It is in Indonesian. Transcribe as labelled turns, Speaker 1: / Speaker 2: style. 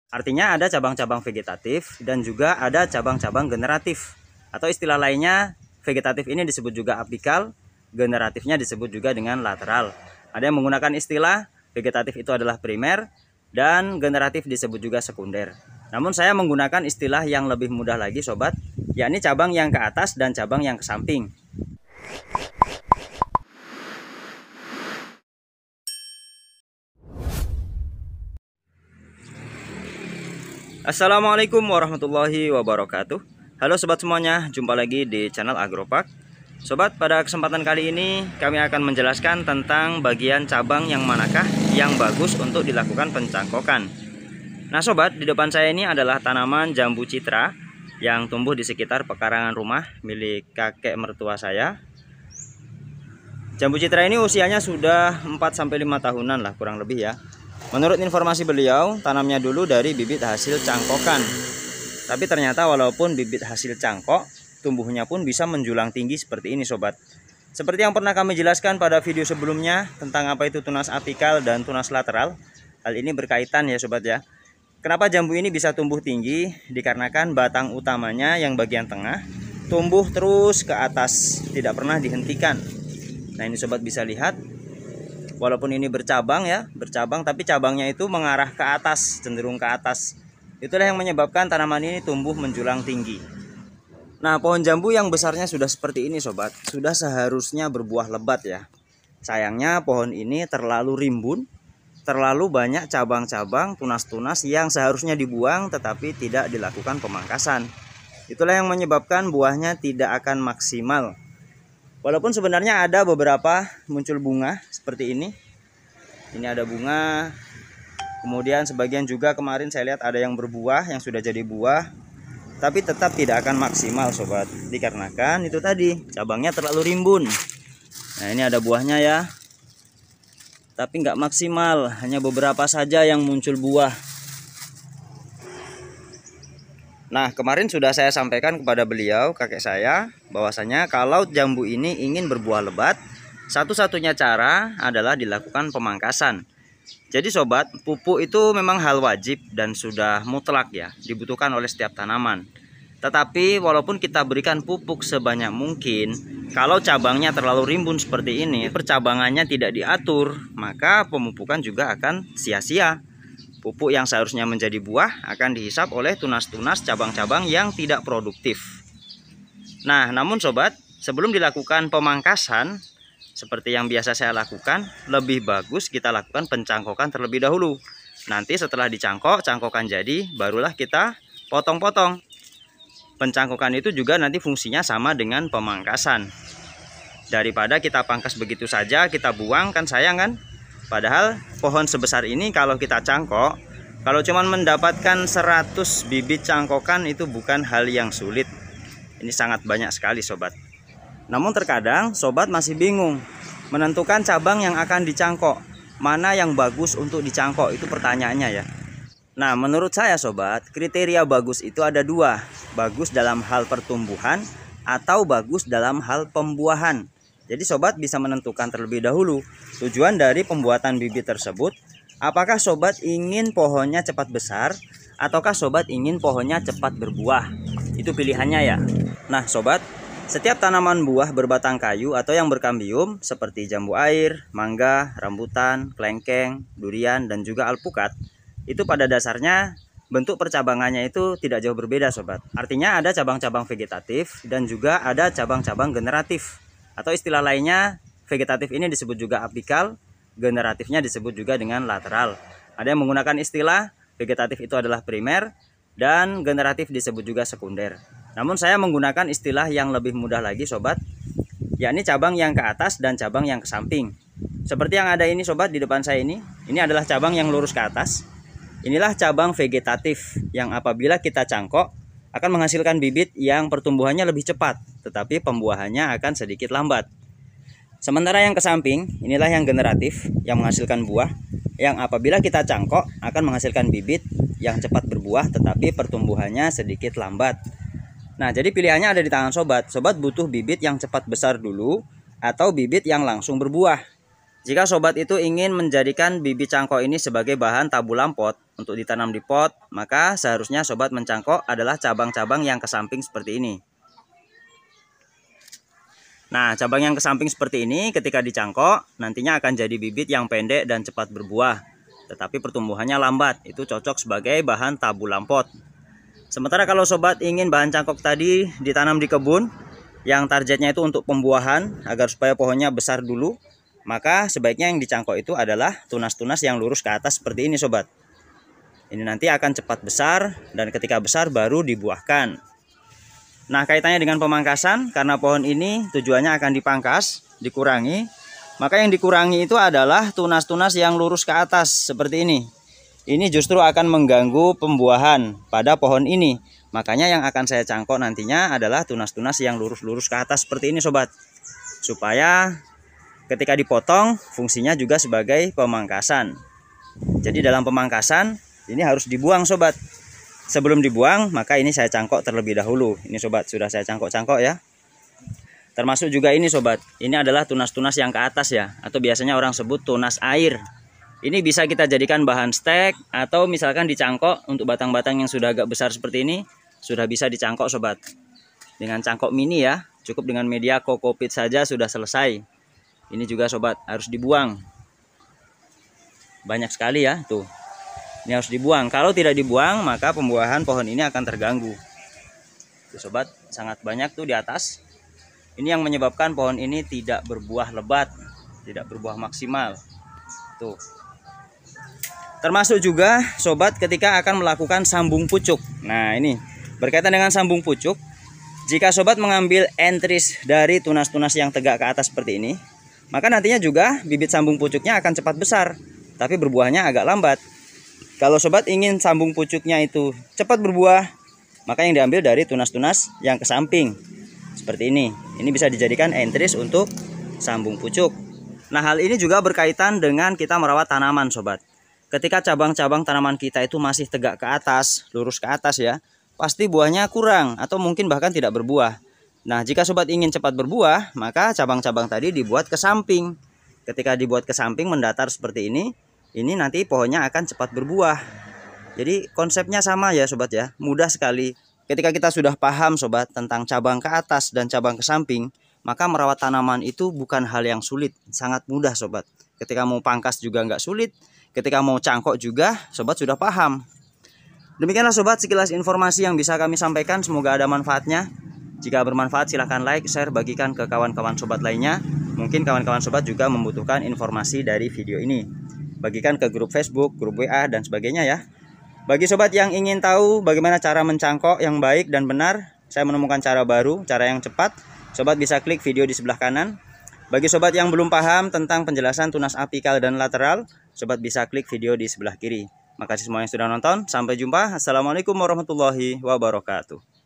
Speaker 1: Artinya ada cabang-cabang vegetatif dan juga ada cabang-cabang generatif. Atau istilah lainnya, vegetatif ini disebut juga apikal, generatifnya disebut juga dengan lateral. Ada yang menggunakan istilah vegetatif itu adalah primer dan generatif disebut juga sekunder. Namun saya menggunakan istilah yang lebih mudah lagi sobat, yakni cabang yang ke atas dan cabang yang ke samping. Assalamualaikum warahmatullahi wabarakatuh. Halo sobat semuanya, jumpa lagi di channel Agropark. Sobat, pada kesempatan kali ini kami akan menjelaskan tentang bagian cabang yang manakah yang bagus untuk dilakukan pencangkokan. Nah sobat, di depan saya ini adalah tanaman jambu citra yang tumbuh di sekitar pekarangan rumah milik kakek mertua saya. Jambu citra ini usianya sudah 4-5 tahunan lah kurang lebih ya. Menurut informasi beliau, tanamnya dulu dari bibit hasil cangkokan. Tapi ternyata walaupun bibit hasil cangkok, tumbuhnya pun bisa menjulang tinggi seperti ini sobat. Seperti yang pernah kami jelaskan pada video sebelumnya tentang apa itu tunas apikal dan tunas lateral. Hal ini berkaitan ya sobat ya. Kenapa jambu ini bisa tumbuh tinggi? Dikarenakan batang utamanya yang bagian tengah tumbuh terus ke atas, tidak pernah dihentikan. Nah ini sobat bisa lihat. Walaupun ini bercabang ya, tapi cabangnya itu mengarah ke atas, cenderung ke atas. Itulah yang menyebabkan tanaman ini tumbuh menjulang tinggi. Nah, pohon jambu yang besarnya sudah seperti ini sobat, sudah seharusnya berbuah lebat ya. Sayangnya pohon ini terlalu rimbun, terlalu banyak cabang-cabang, tunas-tunas yang seharusnya dibuang tetapi tidak dilakukan pemangkasan. Itulah yang menyebabkan buahnya tidak akan maksimal. Walaupun sebenarnya ada beberapa muncul bunga seperti ini. Ini ada bunga. Kemudian sebagian juga kemarin saya lihat ada yang berbuah, yang sudah jadi buah. Tapi tetap tidak akan maksimal sobat. Dikarenakan itu tadi, cabangnya terlalu rimbun. Nah ini ada buahnya ya. Tapi nggak maksimal, hanya beberapa saja yang muncul buah. Nah kemarin sudah saya sampaikan kepada beliau, kakek saya, bahwasanya kalau jambu ini ingin berbuah lebat, satu-satunya cara adalah dilakukan pemangkasan. Jadi sobat, pupuk itu memang hal wajib dan sudah mutlak ya, dibutuhkan oleh setiap tanaman. Tetapi walaupun kita berikan pupuk sebanyak mungkin, kalau cabangnya terlalu rimbun seperti ini, percabangannya tidak diatur, maka pemupukan juga akan sia-sia. Pupuk yang seharusnya menjadi buah akan dihisap oleh tunas-tunas cabang-cabang yang tidak produktif. Nah, namun sobat, sebelum dilakukan pemangkasan, seperti yang biasa saya lakukan, lebih bagus kita lakukan pencangkokan terlebih dahulu. Nanti setelah dicangkok, cangkokan jadi, barulah kita potong-potong. Pencangkokan itu juga nanti fungsinya sama dengan pemangkasan. Daripada kita pangkas begitu saja, kita buang, kan sayang kan? Padahal pohon sebesar ini kalau kita cangkok, kalau cuma mendapatkan 100 bibit cangkokan itu bukan hal yang sulit. Ini sangat banyak sekali sobat. Namun terkadang sobat masih bingung menentukan cabang yang akan dicangkok. Mana yang bagus untuk dicangkok, itu pertanyaannya ya. Nah menurut saya sobat, kriteria bagus itu ada dua. Bagus dalam hal pertumbuhan atau bagus dalam hal pembuahan. Jadi sobat bisa menentukan terlebih dahulu tujuan dari pembuatan bibit tersebut. Apakah sobat ingin pohonnya cepat besar ataukah sobat ingin pohonnya cepat berbuah? Itu pilihannya ya. Nah sobat, setiap tanaman buah berbatang kayu atau yang berkambium seperti jambu air, mangga, rambutan, kelengkeng, durian dan juga alpukat, itu pada dasarnya bentuk percabangannya itu tidak jauh berbeda sobat. Artinya ada cabang-cabang vegetatif dan juga ada cabang-cabang generatif. Atau istilah lainnya, vegetatif ini disebut juga apikal, generatifnya disebut juga dengan lateral. Ada yang menggunakan istilah vegetatif itu adalah primer dan generatif disebut juga sekunder. Namun saya menggunakan istilah yang lebih mudah lagi sobat, yakni cabang yang ke atas dan cabang yang ke samping. Seperti yang ada ini sobat di depan saya ini adalah cabang yang lurus ke atas. Inilah cabang vegetatif yang apabila kita cangkok akan menghasilkan bibit yang pertumbuhannya lebih cepat, tetapi pembuahannya akan sedikit lambat. Sementara yang ke samping, inilah yang generatif, yang menghasilkan buah, yang apabila kita cangkok akan menghasilkan bibit yang cepat berbuah, tetapi pertumbuhannya sedikit lambat. Nah, jadi pilihannya ada di tangan sobat. Sobat butuh bibit yang cepat besar dulu, atau bibit yang langsung berbuah. Jika sobat itu ingin menjadikan bibit cangkok ini sebagai bahan tabulam pot untuk ditanam di pot, maka seharusnya sobat mencangkok adalah cabang-cabang yang ke samping seperti ini. Nah, cabang yang ke samping seperti ini ketika dicangkok nantinya akan jadi bibit yang pendek dan cepat berbuah, tetapi pertumbuhannya lambat. Itu cocok sebagai bahan tabulam pot. Sementara kalau sobat ingin bahan cangkok tadi ditanam di kebun yang targetnya itu untuk pembuahan agar supaya pohonnya besar dulu, maka sebaiknya yang dicangkok itu adalah tunas-tunas yang lurus ke atas seperti ini sobat. Ini nanti akan cepat besar dan ketika besar baru dibuahkan. Nah, kaitannya dengan pemangkasan, karena pohon ini tujuannya akan dipangkas, dikurangi, maka yang dikurangi itu adalah tunas-tunas yang lurus ke atas seperti ini. Ini justru akan mengganggu pembuahan pada pohon ini. Makanya yang akan saya cangkok nantinya adalah tunas-tunas yang lurus-lurus ke atas seperti ini sobat. Supaya ketika dipotong fungsinya juga sebagai pemangkasan. Jadi dalam pemangkasan ini harus dibuang sobat. Sebelum dibuang maka ini saya cangkok terlebih dahulu. Ini sobat sudah saya cangkok-cangkok ya. Termasuk juga ini sobat. Ini adalah tunas-tunas yang ke atas ya, atau biasanya orang sebut tunas air. Ini bisa kita jadikan bahan stek atau misalkan dicangkok untuk batang-batang yang sudah agak besar seperti ini, sudah bisa dicangkok sobat. Dengan cangkok mini ya, cukup dengan media kokopit saja sudah selesai. Ini juga sobat harus dibuang. Banyak sekali ya tuh. Ini harus dibuang. Kalau tidak dibuang maka pembuahan pohon ini akan terganggu. Tuh sobat, sangat banyak tuh di atas. Ini yang menyebabkan pohon ini tidak berbuah lebat, tidak berbuah maksimal. Tuh. Termasuk juga sobat ketika akan melakukan sambung pucuk. Nah, ini berkaitan dengan sambung pucuk. Jika sobat mengambil entris dari tunas-tunas yang tegak ke atas seperti ini, maka nantinya juga bibit sambung pucuknya akan cepat besar, tapi berbuahnya agak lambat. Kalau sobat ingin sambung pucuknya itu cepat berbuah, maka yang diambil dari tunas-tunas yang ke samping seperti ini. Ini bisa dijadikan entris untuk sambung pucuk. Nah, hal ini juga berkaitan dengan kita merawat tanaman sobat. Ketika cabang-cabang tanaman kita itu masih tegak ke atas, lurus ke atas ya, pasti buahnya kurang atau mungkin bahkan tidak berbuah. Nah, jika sobat ingin cepat berbuah, maka cabang-cabang tadi dibuat ke samping. Ketika dibuat ke samping mendatar seperti ini nanti pohonnya akan cepat berbuah. Jadi konsepnya sama ya sobat ya, mudah sekali. Ketika kita sudah paham sobat tentang cabang ke atas dan cabang ke samping, maka merawat tanaman itu bukan hal yang sulit, sangat mudah sobat. Ketika mau pangkas juga nggak sulit, ketika mau cangkok juga sobat sudah paham. Demikianlah sobat sekilas informasi yang bisa kami sampaikan, semoga ada manfaatnya. Jika bermanfaat silahkan like, share, bagikan ke kawan-kawan sobat lainnya. Mungkin kawan-kawan sobat juga membutuhkan informasi dari video ini. Bagikan ke grup Facebook, grup WA dan sebagainya ya. Bagi sobat yang ingin tahu bagaimana cara mencangkok yang baik dan benar, saya menemukan cara baru, cara yang cepat. Sobat bisa klik video di sebelah kanan. Bagi sobat yang belum paham tentang penjelasan tunas apikal dan lateral, sobat bisa klik video di sebelah kiri. Makasih semua yang sudah nonton. Sampai jumpa. Assalamualaikum warahmatullahi wabarakatuh.